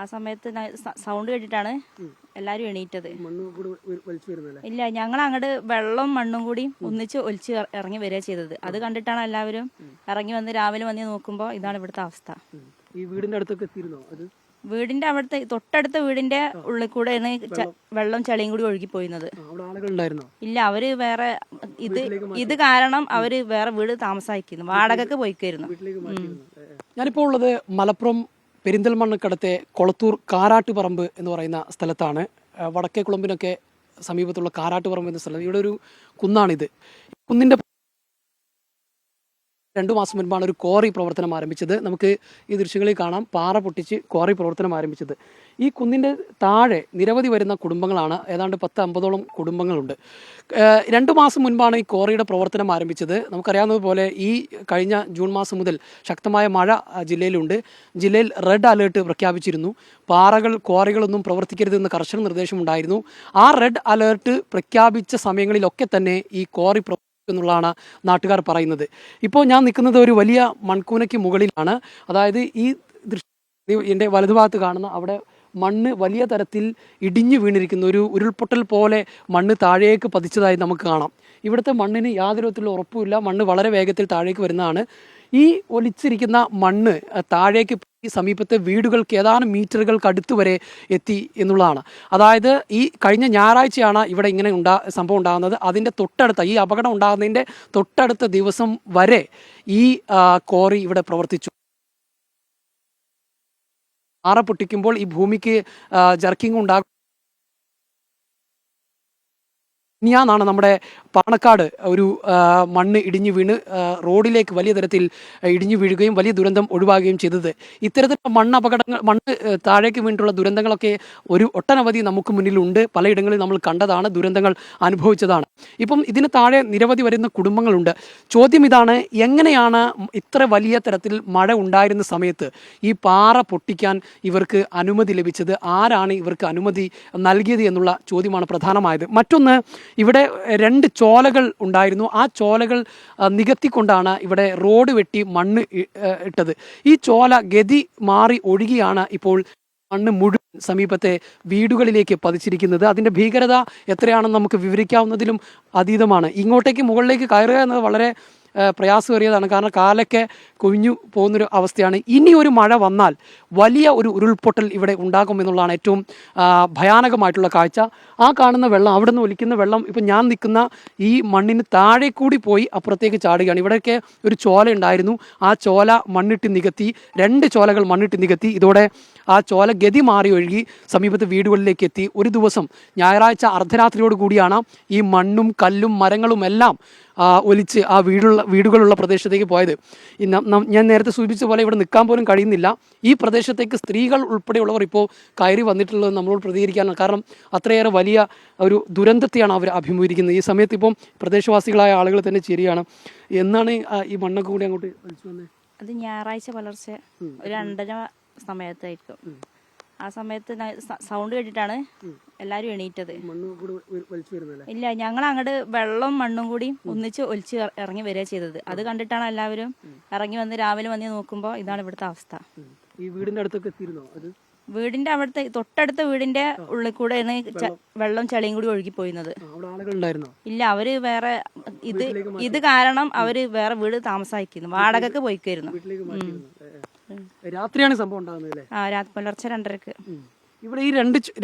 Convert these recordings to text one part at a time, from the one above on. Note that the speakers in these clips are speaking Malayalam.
ആ സമയത്ത് സൗണ്ട് കേട്ടിട്ടാണ് എല്ലാരും എണീറ്റത്. ഇല്ല, ഞങ്ങൾ അങ്ങോട്ട് വെള്ളം മണ്ണും കൂടി ഒന്നിച്ച് ഒലിച്ച് ഇറങ്ങി വരിക ചെയ്തത്. അത് കണ്ടിട്ടാണ് എല്ലാവരും ഇറങ്ങി വന്ന് രാവിലെ വന്ന് നോക്കുമ്പോൾ ഇതാണ് ഇവിടുത്തെ അവസ്ഥ. ഈ വീടിന്റെ അടുത്തൊക്കെ എത്തിയിരുന്നോ? വീടിന്റെ അവിടുത്തെ തൊട്ടടുത്ത വീടിന്റെ ഉള്ളിൽ കൂടെ വെള്ളം ചളിയും കൂടി ഒഴുകി പോയിരുന്നത്. ഇല്ല, അവര് വേറെ ഇത് കാരണം അവര് വേറെ വീട് താമസാക്കിയിരുന്നു, വാടകക്ക് പോയിക്കായിരുന്നു. ഞാനിപ്പോൾ ഉള്ളത് മലപ്പുറം പെരിന്തൽമണ്ണക്കടുത്തെ കൊളത്തൂർ കാരാട്ടുപറമ്പ് എന്ന് പറയുന്ന സ്ഥലത്താണ്. വടക്കേ കുളമ്പിനൊക്കെ സമീപത്തുള്ള കാരാട്ടുപറമ്പ് എന്ന സ്ഥലം. ഇവിടെ ഒരു കുന്നാണിത്. കുന്നിന്റെ 2 മാസം മുൻപാണ് ഒരു ക്വാറി പ്രവർത്തനം ആരംഭിച്ചത്. നമുക്ക് ഈ ദൃശ്യങ്ങളിൽ കാണാം, പാറ പൊട്ടിച്ച് ക്വാറി പ്രവർത്തനം ആരംഭിച്ചത്. ഈ കുന്നിൻ്റെ താഴെ നിരവധി വരുന്ന കുടുംബങ്ങളാണ്, ഏതാണ്ട് 10-50ഓളം കുടുംബങ്ങളുണ്ട്. 2 മാസം മുൻപാണ് ഈ ക്വാറിയുടെ പ്രവർത്തനം ആരംഭിച്ചത്. നമുക്കറിയാവുന്നതുപോലെ ഈ കഴിഞ്ഞ ജൂൺ മാസം മുതൽ ശക്തമായ മഴ ജില്ലയിലുണ്ട്. ജില്ലയിൽ റെഡ് അലേർട്ട് പ്രഖ്യാപിച്ചിരുന്നു. ക്വാറികളൊന്നും പ്രവർത്തിക്കരുതെന്ന് കർശന നിർദ്ദേശമുണ്ടായിരുന്നു. ആ റെഡ് അലേർട്ട് പ്രഖ്യാപിച്ച സമയങ്ങളിലൊക്കെ തന്നെ ഈ ക്വാറി എന്നുള്ളതാണ് നാട്ടുകാർ പറയുന്നത്. ഇപ്പോൾ ഞാൻ നിൽക്കുന്നത് ഒരു വലിയ മൺകൂനയ്ക്ക് മുകളിലാണ്. അതായത് ഈ എൻ്റെ വലതുഭാഗത്ത് കാണുന്ന അവിടെ മണ്ണ് വലിയ തരത്തിൽ ഇടിഞ്ഞു വീണിരിക്കുന്ന ഒരു ഉരുൾപൊട്ടൽ പോലെ മണ്ണ് താഴേക്ക് പതിച്ചതായി നമുക്ക് കാണാം. ഇവിടുത്തെ മണ്ണിന് യാതൊരു വിധത്തിലുള്ള ഉറപ്പുമില്ല. മണ്ണ് വളരെ വേഗത്തിൽ താഴേക്ക് വരുന്നതാണ്. ഈ ഒലിച്ചിരിക്കുന്ന മണ്ണ് താഴേക്ക് സമീപത്തെ വീടുകൾക്ക് ഏതാനും മീറ്ററുകൾക്ക് അടുത്ത് വരെ എത്തി എന്നുള്ളതാണ്. അതായത് ഈ കഴിഞ്ഞ ഞായറാഴ്ചയാണ് ഇവിടെ ഇങ്ങനെ സംഭവം ഉണ്ടാകുന്നത്. അതിൻ്റെ തൊട്ടടുത്ത ഈ അപകടം ഉണ്ടാകുന്നതിൻ്റെ തൊട്ടടുത്ത ദിവസം വരെ ഈ ക്വാറി ഇവിടെ പ്രവർത്തിച്ചു. പാറ പൊട്ടിക്കുമ്പോൾ ഈ ഭൂമിക്ക് ജർക്കിംഗ് ഉണ്ടാകും. ഇനിയാന്നാണ് നമ്മുടെ പാണക്കാട് ഒരു മണ്ണ് ഇടിഞ്ഞു വീണ് റോഡിലേക്ക് വലിയ തരത്തിൽ ഇടിഞ്ഞു വീഴുകയും വലിയ ദുരന്തം ഒഴിവാകുകയും ചെയ്തത്. ഇത്തരത്തിലുള്ള മണ്ണ് താഴേക്ക് വീണിട്ടുള്ള ദുരന്തങ്ങളൊക്കെ ഒട്ടനവധി നമുക്ക് മുന്നിലുണ്ട്. പലയിടങ്ങളിൽ നമ്മൾ കണ്ടതാണ്, ദുരന്തങ്ങൾ അനുഭവിച്ചതാണ്. ഇപ്പം ഇതിന് താഴെ നിരവധി വരുന്ന കുടുംബങ്ങളുണ്ട്. ചോദ്യം ഇതാണ്, എങ്ങനെയാണ് ഇത്ര വലിയ തരത്തിൽ മഴ ഉണ്ടായിരുന്ന സമയത്ത് ഈ പാറ പൊട്ടിക്കാൻ ഇവർക്ക് അനുമതി ലഭിച്ചത്? ആരാണ് ഇവർക്ക് അനുമതി നൽകിയത് എന്നുള്ള ചോദ്യമാണ് പ്രധാനമായത്. മറ്റൊന്ന്, ഇവിടെ 2 ചോലകൾ ഉണ്ടായിരുന്നു. ആ ചോലകൾ നികത്തിക്കൊണ്ടാണ് ഇവിടെ റോഡ് വെട്ടി മണ്ണ് ഇട്ടത്. ഈ ചോല ഗതി മാറി ഒഴുകിയാണ് ഇപ്പോൾ മണ്ണ് മുഴുവൻ സമീപത്തെ വീടുകളിലേക്ക് പതിച്ചിരിക്കുന്നത്. അതിൻ്റെ ഭീകരത എത്രയാണെന്ന് നമുക്ക് വിവരിക്കാവുന്നതിലും അതീതമാണ്. ഇങ്ങോട്ടേക്ക് മുകളിലേക്ക് കയറുക എന്നത് വളരെ പ്രയാസമേറിയതാണ്. കാരണം കാലൊക്കെ കുഴിഞ്ഞു പോകുന്നൊരു അവസ്ഥയാണ്. ഇനി ഒരു മഴ വന്നാൽ വലിയ ഒരു ഉരുൾപൊട്ടൽ ഇവിടെ ഉണ്ടാകുമെന്നുള്ളതാണ് ഏറ്റവും ഭയാനകമായിട്ടുള്ള കാഴ്ച. ആ കാണുന്ന വെള്ളം, അവിടെ നിന്ന് ഒലിക്കുന്ന വെള്ളം ഇപ്പം ഞാൻ നിൽക്കുന്ന ഈ മണ്ണിന് താഴെ കൂടി പോയി അപ്പുറത്തേക്ക് ചാടുകയാണ്. ഇവിടെയൊക്കെ ഒരു ചോല ഉണ്ടായിരുന്നു. ആ ചോല മണ്ണിട്ട് നികത്തി, 2 ചോലകൾ മണ്ണിട്ട് നികത്തി. ഇതോടെ ആ ചോല ഗതി മാറി ഒഴുകി സമീപത്തെ വീടുകളിലേക്ക് എത്തി. ഒരു ദിവസം ഞായറാഴ്ച അർദ്ധരാത്രിയോട് കൂടിയാണ് ഈ മണ്ണും കല്ലും മരങ്ങളും എല്ലാം ഒലിച്ച് ആ വീടുകളുള്ള പ്രദേശത്തേക്ക് പോയത്. ഞാൻ നേരത്തെ സൂചിപ്പിച്ച പോലെ ഇവിടെ നിൽക്കാൻ പോലും കഴിയുന്നില്ല. ഈ പ്രദേശത്തേക്ക് സ്ത്രീകൾ ഉൾപ്പെടെയുള്ളവർ ഇപ്പോൾ കയറി വന്നിട്ടുള്ളത് നമ്മളോട് പ്രതികരിക്കാനാണ്. കാരണം അത്രയേറെ വലിയ ഒരു ദുരന്തത്തെയാണ് അവർ അഭിമുഖീകരിക്കുന്നത്. ഈ സമയത്ത് ഇപ്പം പ്രദേശവാസികളായ ആളുകൾ തന്നെ ചേരുകയാണ്. എന്നാണ് ഈ മണ്ണൊക്കെ കൂടി അങ്ങോട്ട് വലിച്ചു വന്നത്? അത് ഞായറാഴ്ച പുലർച്ചെ ഒരു 2:30 സമയത്തായിരിക്കും. ആ സമയത്ത് സൗണ്ട് കേട്ടിട്ടാണ് എല്ലാരും എണീറ്റത്. ഇല്ല, ഞങ്ങൾ അങ്ങോട്ട് വെള്ളം മണ്ണും കൂടി ഒന്നിച്ച് ഒലിച്ച് ഇറങ്ങി വരിക ചെയ്തത്. അത് കണ്ടിട്ടാണ് എല്ലാവരും ഇറങ്ങി വന്ന് രാവിലെ വന്ന് നോക്കുമ്പോൾ ഇതാണ് ഇവിടുത്തെ അവസ്ഥ. ഈ വീടിന്റെ അടുത്തൊക്കെ എത്തിയിരുന്നോ? വീടിന്റെ അവിടുത്തെ തൊട്ടടുത്ത വീടിന്റെ ഉള്ളിൽ കൂടെ വെള്ളം ചളിയും കൂടി ഒഴുകി പോയിരുന്നത്. ഇല്ല, അവര് വേറെ ഇത് കാരണം അവര് വേറെ വീട് താമസാക്കിയിരുന്നു, വാടകക്ക് പോയിക്കായിരുന്നു. രാത്രിയാണ് സംഭവം ഉണ്ടാകുന്നത്. പുലർച്ചെ 2:30. ഇവിടെ ഈ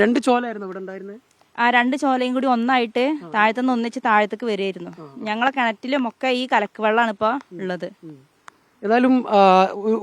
രണ്ട് ചോലായിരുന്നു ഇവിടെ ഉണ്ടായിരുന്നത്. ആ 2 ചോലയും കൂടി ഒന്നായിട്ട് താഴത്തുനിന്ന് ഒന്നിച്ച് താഴത്തേക്ക് വരികയായിരുന്നു. ഞങ്ങളെ കിണറ്റിലും ഒക്കെ ഈ കലക്ക് വെള്ളമാണ് ഇപ്പൊ ഉള്ളത്. ഏതായാലും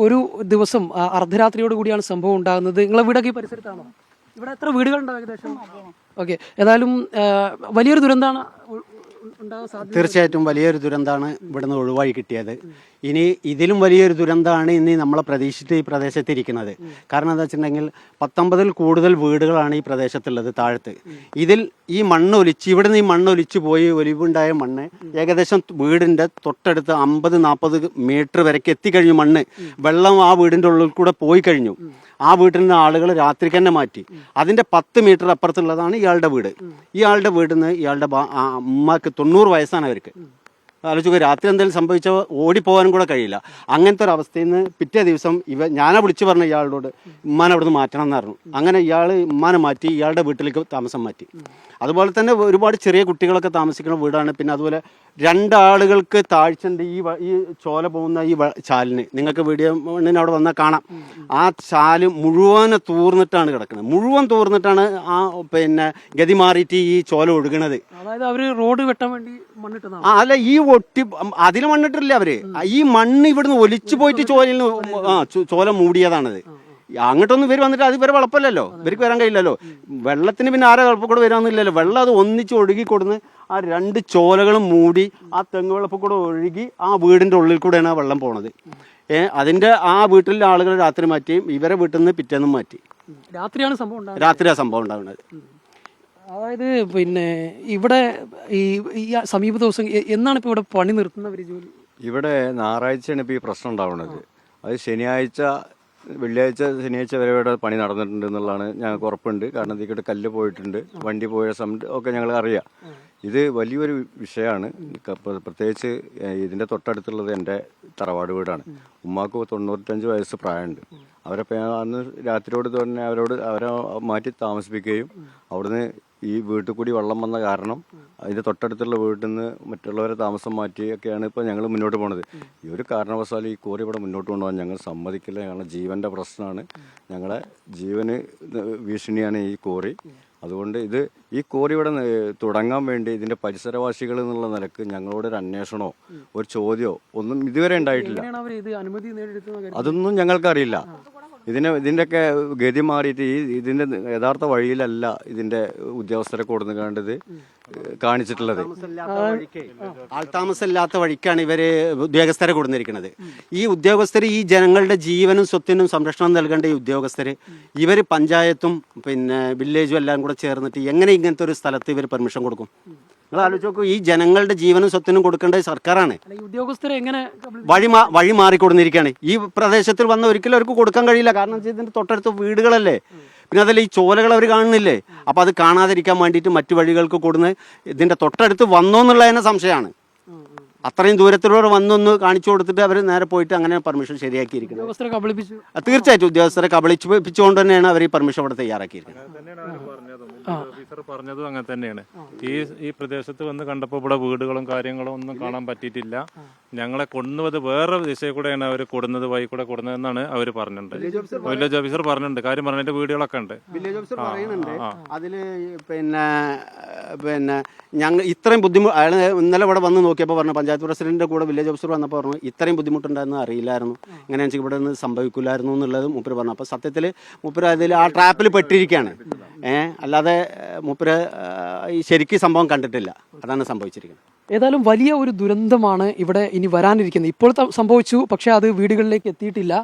ഒരു ദിവസം അർദ്ധരാത്രിയോട് കൂടിയാണ് സംഭവം ഉണ്ടാകുന്നത്. നിങ്ങളെ വീടൊക്കെ ഈ പരിസരത്താണോ? ഇവിടെ എത്ര വീടുകളുണ്ടാവും ഏകദേശം? ഓക്കെ, ഏതായാലും വലിയൊരു ദുരന്തമാണ്. തീർച്ചയായിട്ടും വലിയൊരു ദുരന്തമാണ് ഇവിടുന്ന് ഒഴിവായി കിട്ടിയത്. ഇനി ഇതിലും വലിയൊരു ദുരന്തമാണ് ഇനി നമ്മളെ പ്രതീക്ഷിച്ചിട്ട് ഈ പ്രദേശത്തിരിക്കുന്നത്. കാരണം എന്താ വെച്ചിട്ടുണ്ടെങ്കിൽ 19 കൂടുതൽ വീടുകളാണ് ഈ പ്രദേശത്തുള്ളത് താഴത്ത്. ഇതിൽ ഈ മണ്ണൊലിച്ച് ഇവിടുന്ന് ഈ മണ്ണൊലിച്ച് പോയി ഒലിവുണ്ടായ മണ്ണ് ഏകദേശം വീടിന്റെ തൊട്ടടുത്ത് 50-40 മീറ്റർ വരയ്ക്ക് എത്തിക്കഴിഞ്ഞു. മണ്ണ് വെള്ളം ആ വീടിന്റെ ഉള്ളിൽ കൂടെ പോയി കഴിഞ്ഞു. ആ വീട്ടിൽ നിന്ന് ആളുകൾ രാത്രിക്ക് തന്നെ മാറ്റി. അതിന്റെ 10 മീറ്റർ അപ്പുറത്തുള്ളതാണ് ഇയാളുടെ വീട്. ഇയാളുടെ വീടിൽ നിന്ന് ഇയാളുടെ ഉമ്മക്ക് 90 വയസ്സാണ് അവർക്ക്. ആലോചിക്കുക, രാത്രി എന്തെങ്കിലും സംഭവിച്ചാൽ ഓടിപ്പോകാനും കൂടെ കഴിയില്ല. അങ്ങനത്തെ ഒരു അവസ്ഥയിൽ നിന്ന് പിറ്റേ ദിവസം ഞാനാ വിളിച്ചു പറഞ്ഞ ഇയാളോട് ഉമ്മാനെ അവിടുന്ന് മാറ്റണം എന്ന് പറഞ്ഞു. അങ്ങനെ ഇയാൾ ഉമ്മാനെ മാറ്റി ഇയാളുടെ വീട്ടിലേക്ക് താമസം മാറ്റി. അതുപോലെ തന്നെ ഒരുപാട് ചെറിയ കുട്ടികളൊക്കെ താമസിക്കുന്ന വീടാണ്. പിന്നെ അതുപോലെ 2 ആളുകൾക്ക് താഴ്ചയുണ്ട് ഈ ചോല പോകുന്ന ഈ ചാലിന്. നിങ്ങൾക്ക് വീഡിയോ അവിടെ വന്നാൽ കാണാം. ആ ചാല് മുഴുവൻ തൂർന്നിട്ടാണ് കിടക്കുന്നത്. മുഴുവൻ തൂർന്നിട്ടാണ് ആ പിന്നെ ഗതി മാറിയിട്ട് ഈ ചോല ഒഴുകണത്. അതായത് അവര് റോഡ് വെട്ടാൻ വേണ്ടി മണ്ണിട്ടതാണ്. അല്ല, ഈ അതിൽ മണ്ണിട്ടില്ല അവര്. ഈ മണ്ണ് ഇവിടുന്ന് ഒലിച്ചു പോയിട്ട് ചോല മൂടിയതാണത്. അങ്ങോട്ടൊന്നും ഇവർ വന്നിട്ട് അത് ഇവരെ വളപ്പല്ലല്ലോ, ഇവർക്ക് വരാൻ കഴിയില്ലല്ലോ. വെള്ളത്തിന് പിന്നെ ആരെ കുഴപ്പം കൂടെ വരാമെന്നില്ലല്ലോ. വെള്ളം അത് ഒന്നിച്ച് ഒഴുകി കൊടുന്ന് ആ 2 ചോലകളും മൂടി ആ തെങ്ങ് വെള്ളത്തിൽ കൂടെ ഒഴുകി ആ വീടിൻ്റെ ഉള്ളിൽ കൂടെയാണ് ആ വെള്ളം പോണത്. അതിൻ്റെ ആ വീട്ടിലെ ആളുകൾ രാത്രി മാറ്റി, ഇവരെ വീട്ടിൽ നിന്ന് പിറ്റേന്നും മാറ്റി. രാത്രിയാണ് സംഭവം ഉണ്ടാകുന്നത്. അതായത് പിന്നെ ഇവിടെ ഈ സമീപ ദിവസം എന്നാണ് ഇപ്പോൾ ഇവിടെ പണി നിർത്തുന്നവർ ജോലി? ഇവിടെ ഞായറാഴ്ചയാണ് ഇപ്പോൾ ഈ പ്രശ്നം ഉണ്ടാവുന്നത്. അത് വെള്ളിയാഴ്ച ശനിയാഴ്ച വരെ ഇവിടെ പണി നടന്നിട്ടുണ്ട് എന്നുള്ളതാണ് ഞങ്ങൾക്ക് ഉറപ്പുണ്ട്. കാരണം ഇതിൽ കല്ല് പോയിട്ടുണ്ട്, വണ്ടി പോയ ഒക്കെ ഞങ്ങൾ അറിയാം. ഇത് വലിയൊരു വിഷയമാണ്. പ്രത്യേകിച്ച് ഇതിൻ്റെ തൊട്ടടുത്തുള്ളത് എൻ്റെ തറവാട് വീടാണ്. ഉമ്മാക്ക് 95 വയസ്സ് പ്രായമുണ്ട്. അവരെ അന്ന് രാത്രിയോട് തന്നെ അവരെ മാറ്റി താമസിപ്പിക്കുകയും അവിടുന്ന് ഈ വീട്ടിൽ കൂടി വെള്ളം വന്ന കാരണം അതിൻ്റെ തൊട്ടടുത്തുള്ള വീട്ടിൽ നിന്ന് മറ്റുള്ളവരെ താമസം മാറ്റിയൊക്കെയാണ് ഇപ്പോൾ ഞങ്ങൾ മുന്നോട്ട് പോകുന്നത്. ഈ ഒരു കാരണവശാലും ഈ കോറി ഇവിടെ മുന്നോട്ട് കൊണ്ടുപോകാൻ ഞങ്ങൾ സമ്മതിക്കില്ല. ഞങ്ങളുടെ ജീവൻ്റെ പ്രശ്നമാണ്, ഞങ്ങളുടെ ജീവന് ഭീഷണിയാണ് ഈ കോറി. അതുകൊണ്ട് ഈ കോറി ഇവിടെ തുടങ്ങാൻ വേണ്ടി ഇതിൻ്റെ പരിസരവാസികൾ എന്നുള്ള നിലക്ക് ഞങ്ങളോടൊരു അന്വേഷണമോ ഒരു ചോദ്യമോ ഒന്നും ഇതുവരെ ഉണ്ടായിട്ടില്ല. അതൊന്നും ഞങ്ങൾക്കറിയില്ല. ഇതിൻ്റെയൊക്കെ ഗതി മാറിയിട്ട് ഇതിൻ്റെ യഥാർത്ഥ വഴിയിലല്ല ഇതിൻ്റെ ഉദ്യോഗസ്ഥരെ കൊടുന്നുകാണ്ടത് കാണിച്ചിട്ടുള്ളത്. ആൾതാമസമില്ലാത്ത വഴിക്കാണ് ഇവര് ഉദ്യോഗസ്ഥരെ കൊടുത്തിരിക്കുന്നത്. ഈ ഉദ്യോഗസ്ഥർ ഈ ജനങ്ങളുടെ ജീവനും സ്വത്തിനും സംരക്ഷണം നൽകേണ്ട ഈ ഉദ്യോഗസ്ഥര് ഇവര് പഞ്ചായത്തും പിന്നെ വില്ലേജും എല്ലാം കൂടെ ചേർന്നിട്ട് എങ്ങനെ ഇങ്ങനത്തെ ഒരു സ്ഥലത്ത് ഇവർ പെർമിഷൻ കൊടുക്കും? നിങ്ങൾ ആലോചിച്ച് നോക്കൂ. ഈ ജനങ്ങളുടെ ജീവനും സ്വത്തിനും കൊടുക്കേണ്ടത് സർക്കാരാണ്. ഉദ്യോഗസ്ഥരെ എങ്ങനെ വഴി മാറിക്കൊടുന്നിരിക്കുകയാണ്. ഈ പ്രദേശത്തിൽ വന്ന ഒരിക്കലും അവർക്ക് കൊടുക്കാൻ കഴിയില്ല. കാരണം ഇതിന്റെ തൊട്ടടുത്ത് വീടുകളല്ലേ. പിന്നെ അതല്ല, ഈ ചോലകൾ അവർ കാണുന്നില്ലേ. അപ്പം അത് കാണാതിരിക്കാൻ വേണ്ടിയിട്ട് മറ്റു വഴികൾക്ക് കൊടുന്ന് ഇതിന്റെ തൊട്ടടുത്ത് വന്നോ എന്നുള്ളതിന് സംശയമാണ്. അത്രയും ദൂരത്തിലൂടെ വന്നൊന്ന് കാണിച്ചു കൊടുത്തിട്ട് അവർ നേരെ പോയിട്ട് അങ്ങനെ പെർമിഷൻ ശരിയാക്കിയിരിക്കുന്നത്. തീർച്ചയായിട്ടും ഉദ്യോഗസ്ഥരെ കബളിപ്പിച്ചുകൊണ്ട് തന്നെയാണ് അവർ ഈ പെർമിഷൻ ഇവിടെ തയ്യാറാക്കിയിരിക്കുന്നത്. ഓഫീസർ പറഞ്ഞതും അങ്ങനെ തന്നെയാണ്. ഈ പ്രദേശത്ത് വന്ന് കണ്ടപ്പോൾ ഇവിടെ വീടുകളും കാര്യങ്ങളും ഒന്നും കാണാൻ പറ്റിയിട്ടില്ല. ഞങ്ങളെ കൊണ്ടുവത് വേറെ ദിശയിൽ കൂടെയാണ് അവർ കൊടുന്നത്, വഴി കൂടെ കൊടുന്നതെന്നാണ് അവർ പറഞ്ഞിട്ടുണ്ട്. വില്ലേജ് ഓഫീസർ പറഞ്ഞിട്ടുണ്ട്, കാര്യം പറഞ്ഞിട്ട് വീഡിയോകളൊക്കെ ഉണ്ട്. വില്ലേജ് ഓഫീസർ പറയുന്നുണ്ട് അതില് പിന്നെ ഞങ്ങൾ ഇത്രയും ബുദ്ധിമുട്ട് അയാൾ ഇന്നലെ ഇവിടെ വന്ന് നോക്കിയപ്പോൾ പറഞ്ഞു, പഞ്ചായത്ത് പ്രസിഡന്റിന്റെ കൂടെ വില്ലേജ് ഓഫീസർ വന്നപ്പോൾ പറഞ്ഞു ഇത്രയും ബുദ്ധിമുട്ടുണ്ടായിരുന്നു അറിയില്ലായിരുന്നു, ഇങ്ങനെയാണെന്ന് വെച്ചാൽ ഇവിടെ നിന്ന് സംഭവിക്കില്ലായിരുന്നു എന്നുള്ളത് മൂപ്പര് പറഞ്ഞു. അപ്പോൾ സത്യത്തിൽ മൂപ്പര് അതിൽ ആ ട്രാപ്പിൽ പെട്ടിരിക്കുകയാണ്. അല്ലാതെ മൂപ്പര് ശരിക്കും സംഭവം കണ്ടിട്ടില്ല. അതാണ് സംഭവിച്ചിരിക്കുന്നത്. ഏതായാലും വലിയ ഒരു ദുരന്തമാണ് ഇവിടെ ഇനി വരാനിരിക്കുന്നത്. ഇപ്പോൾ സംഭവിച്ചു, പക്ഷേ അത് വീടുകളിലേക്ക് എത്തിയിട്ടില്ല.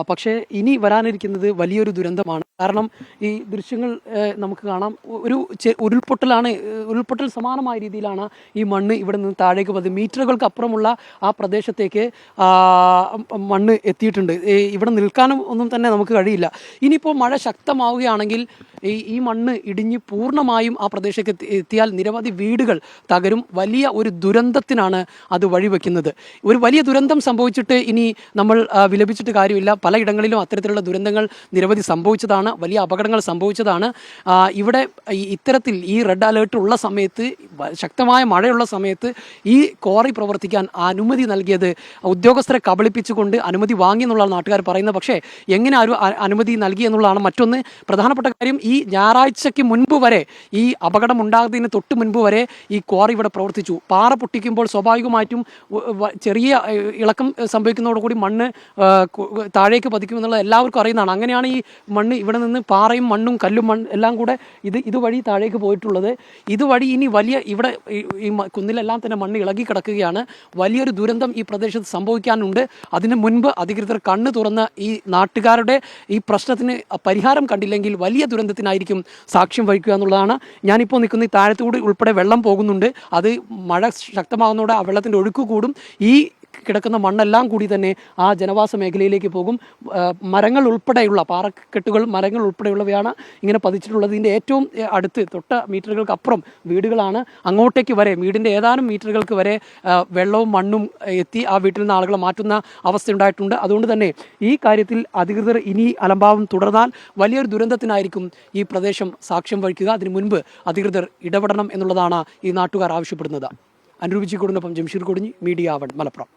പക്ഷേ ഇനി വരാനിരിക്കുന്നത് വലിയൊരു ദുരന്തമാണ്. കാരണം ഈ ദൃശ്യങ്ങൾ നമുക്ക് കാണാം. ഒരു ഉരുൾപൊട്ടൽ സമാനമായ രീതിയിലാണ് ഈ മണ്ണ് ഇവിടെ നിന്ന് താഴേക്ക് വന്നത്. മീറ്ററുകൾക്ക് അപ്പുറമുള്ള ആ പ്രദേശത്തേക്ക് മണ്ണ് എത്തിയിട്ടുണ്ട്. ഇവിടെ നിൽക്കാനും ഒന്നും തന്നെ നമുക്ക് കഴിയില്ല. ഇനിയിപ്പോൾ മഴ ശക്തമാവുകയാണെങ്കിൽ ഈ മണ്ണ് ഇടിഞ്ഞ് പൂർണ്ണമായും ആ പ്രദേശത്തേക്ക് എത്തിയാൽ നിരവധി വീടുകൾ തകരും. വലിയ ഒരു ദുരന്തത്തിനാണ് അത് വഴിവെക്കുന്നത്. ഒരു വലിയ ദുരന്തം സംഭവിച്ചിട്ട് ഇനി നമ്മൾ വിലപിച്ചിട്ട് കാര്യമില്ല. പലയിടങ്ങളിലും അത്തരത്തിലുള്ള ദുരന്തങ്ങൾ നിരവധി സംഭവിച്ചതാണ്, വലിയ അപകടങ്ങൾ സംഭവിച്ചതാണ്. ഇവിടെ ഇത്തരത്തിൽ ഈ റെഡ് അലേർട്ട് ഉള്ള സമയത്ത്, ശക്തമായ മഴയുള്ള സമയത്ത് ഈ ക്വാറി പ്രവർത്തിക്കാൻ അനുമതി നൽകിയത് ഉദ്യോഗസ്ഥരെ കബളിപ്പിച്ചുകൊണ്ട് അനുമതി വാങ്ങി എന്നുള്ളതാണ് നാട്ടുകാർ പറയുന്നത്. പക്ഷേ എങ്ങനെ അനുമതി നൽകി എന്നുള്ളതാണ് മറ്റൊന്ന് പ്രധാനപ്പെട്ട കാര്യം. ഈ ഞായറാഴ്ചയ്ക്ക് മുൻപ് വരെ, ഈ അപകടം ഉണ്ടാകുന്നതിന് തൊട്ട് മുൻപ് വരെ ഈ ക്വാറി ഇവിടെ പ്രവർത്തിച്ചു. പാറ പൊട്ടിക്കുമ്പോൾ സ്വാഭാവികമായിട്ടും ചെറിയ ഇളക്കം സംഭവിക്കുന്നതോടുകൂടി മണ്ണ് താഴേക്ക് പതിക്കുമെന്നുള്ളത് എല്ലാവർക്കും അറിയുന്നതാണ്. അങ്ങനെയാണ് ഈ മണ്ണ് ഇവിടെ നിന്ന് പാറയും മണ്ണും കല്ലും എല്ലാം കൂടെ ഇതുവഴി താഴേക്ക് പോയിട്ടുള്ളത്. ഇതുവഴി ഇനി ഇവിടെ ഈ കുന്നിലെല്ലാം തന്നെ മണ്ണ് ഇളകി കിടക്കുകയാണ്. വലിയൊരു ദുരന്തം ഈ പ്രദേശത്ത് സംഭവിക്കാനുണ്ട്. അതിന് മുൻപ് അധികൃതർ കണ്ണ് തുറന്ന് ഈ നാട്ടുകാരുടെ ഈ പ്രശ്നത്തിന് പരിഹാരം കണ്ടില്ലെങ്കിൽ വലിയ ദുരന്തത്തിനായിരിക്കും സാക്ഷ്യം വഹിക്കുക എന്നുള്ളതാണ്. ഞാനിപ്പോൾ നിൽക്കുന്ന ഈ താഴത്തുകൂടി ഉൾപ്പെടെ വെള്ളം പോകുന്നുണ്ട്. അത് മഴ ശക്തമാകുന്നതോടെ ആ വെള്ളത്തിൻ്റെ ഒഴുക്ക് കൂടും. ഈ കിടക്കുന്ന മണ്ണെല്ലാം കൂടി തന്നെ ആ ജനവാസ മേഖലയിലേക്ക് പോകും. മരങ്ങൾ ഉൾപ്പെടെയുള്ള പാറക്കെട്ടുകൾ, മരങ്ങൾ ഉൾപ്പെടെയുള്ളവയാണ് ഇങ്ങനെ പതിച്ചിട്ടുള്ളത്. ഇതിൻ്റെ ഏറ്റവും അടുത്ത് തൊട്ട മീറ്ററുകൾക്കപ്പുറം വീടുകളാണ്. അങ്ങോട്ടേക്ക് വരെ വീടിൻ്റെ ഏതാനും മീറ്ററുകൾക്ക് വരെ വെള്ളവും മണ്ണും എത്തി ആ വീട്ടിൽ നിന്ന് ആളുകളെ മാറ്റുന്ന അവസ്ഥയുണ്ടായിട്ടുണ്ട്. അതുകൊണ്ട് തന്നെ ഈ കാര്യത്തിൽ അധികൃതർ ഇനി അലംഭാവം തുടർന്നാൽ വലിയൊരു ദുരന്തത്തിനായിരിക്കും ഈ പ്രദേശം സാക്ഷ്യം വഹിക്കുക. അതിനു മുൻപ് അധികൃതർ ഇടപെടണം എന്നുള്ളതാണ് ഈ നാട്ടുകാർ ആവശ്യപ്പെടുന്നത്. അനുരൂപിച്ചിക്കൊടുന്നൊപ്പം ജംഷീർ കൊടിഞ്ഞി, മീഡിയ 1 മലപ്പുറം.